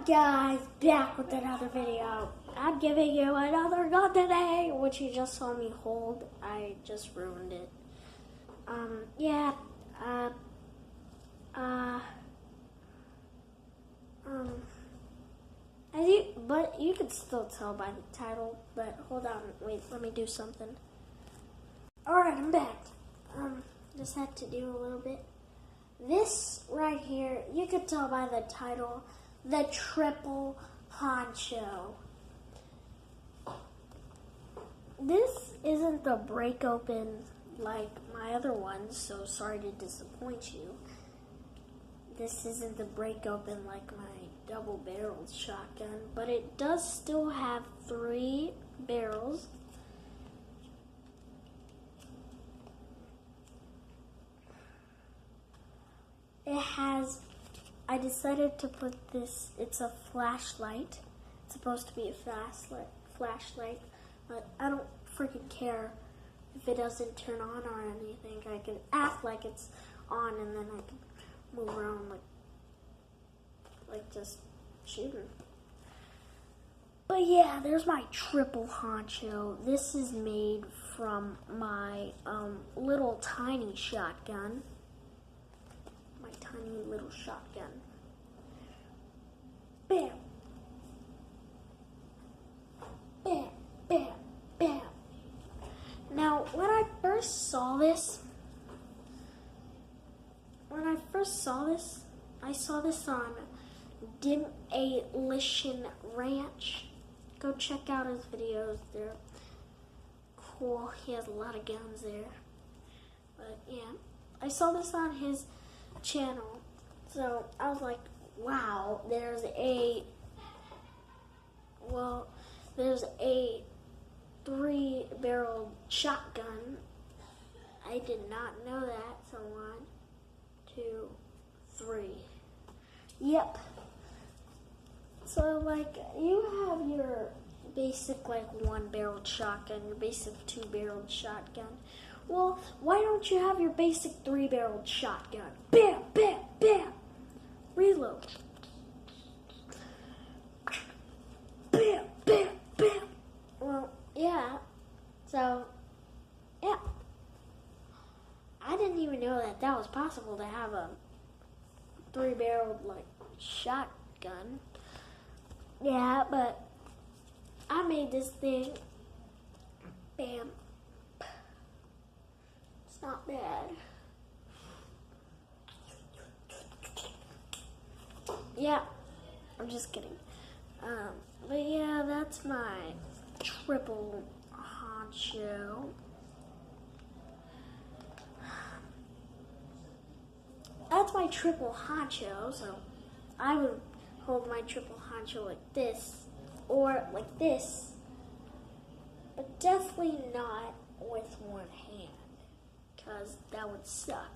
Guys, back with another video. I'm giving you another gun today, which you just saw me hold. I just ruined it. But you can still tell by the title. But hold on, wait, let me do something. Alright, I'm back. Just had to do a little bit. This right here, you can tell by the title, the triple honcho. This isn't the break open like my other ones, so sorry to disappoint you. This isn't the break open like my double barreled shotgun, but it does still have 3 barrels. It has, I decided to put this, it's a flashlight. It's supposed to be a flashlight, but I don't freaking care if it doesn't turn on or anything. I can act like it's on and then I can move around like just shooting. But yeah, there's my triple honcho. This is made from my little tiny shotgun. My tiny little shotgun. Bam. Bam, bam, bam. Now, when I first saw this, I saw this on Dim-A-Lishin Ranch. Go check out his videos. They're cool. He has a lot of guns there. But yeah, I saw this on his channel. So I was like, wow, there's a 3-barrel shotgun. I did not know that. So 1, 2, 3. Yep. So like you have your basic like 1-barreled shotgun, your basic 2-barreled shotgun. Well, why don't you have your basic 3-barreled shotgun? Bam, bam, bam. Reload. Bam, bam, bam. Well, yeah. So, yeah. I didn't even know that was possible to have a 3-barreled like shotgun. Yeah, but I made this thing. Bam. It's not bad. Yeah, I'm just kidding. But yeah, that's my triple honcho. That's my triple honcho, so I would hold my triple honcho like this, or like this, but definitely not with one hand, because that would suck.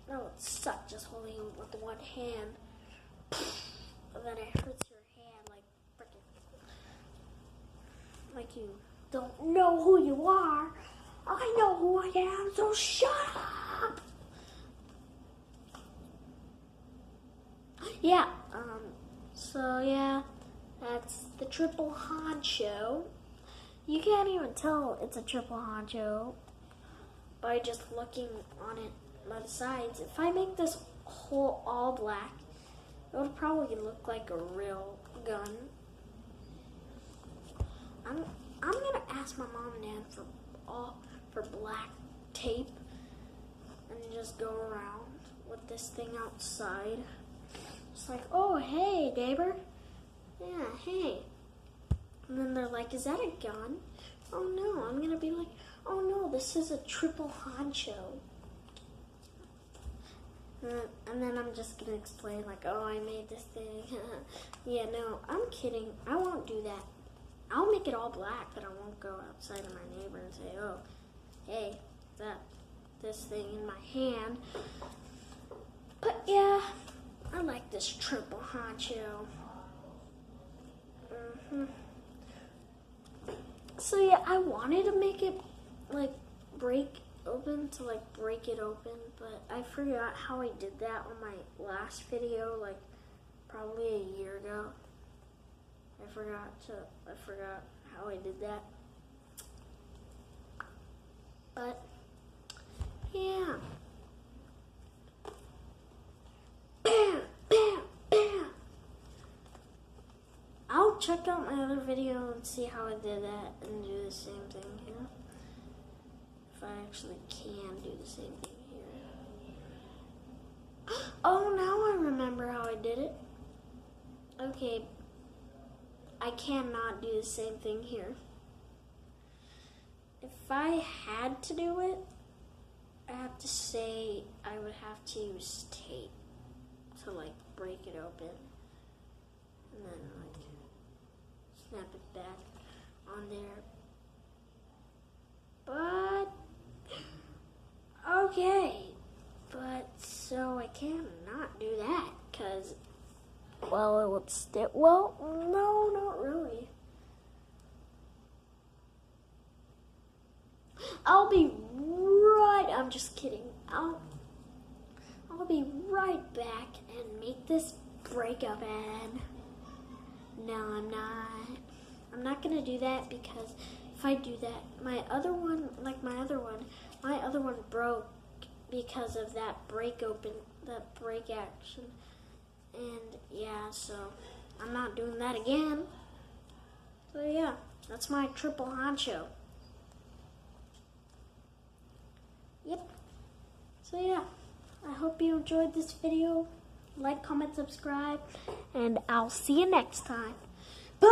That would suck, just holding it with one hand, and then it hurts your hand like freaking, like you don't know who you are. I know who I am, so shut up! Yeah, so yeah, that's the triple honcho. You can't even tell it's a triple honcho by just looking on it by the sides. If I make this whole all black, it would probably look like a real gun. I'm gonna ask my mom and dad for black tape and just go around with this thing outside. It's like, oh hey neighbor, yeah, hey. And then they're like, is that a gun? Oh no, I'm gonna be like, oh no, this is a triple honcho. And then I'm just gonna explain like, oh, I made this thing. Yeah, no, I'm kidding. I won't do that. I'll make it all black, but I won't go outside of my neighbor and say, oh, hey, this thing in my hand. But yeah, I like this triple honcho. So yeah, I wanted to make it like break open to like break it open, but I forgot how I did that on my last video, like probably a year ago. I forgot how I did that. But yeah. Bam, bam, bam. I'll check out my other video and see how I did that and do the same thing here. If I actually can do the same thing here. Oh, now I remember how I did it. Okay, I cannot do the same thing here. If I had to do it, I have to say I would have to use tape to like break it open. And then like snap it back on there. But okay, but so I cannot do that because, well, it would stick. Well, no, not really. I'll be right. I'm just kidding. I'll be right back and make this break open. No, I'm not. I'm not gonna do that because if I do that, my other one broke because of that break action. And yeah, so I'm not doing that again. So yeah, that's my triple honcho. Yep. So yeah, I hope you enjoyed this video. Like, comment, subscribe, and I'll see you next time. Bye!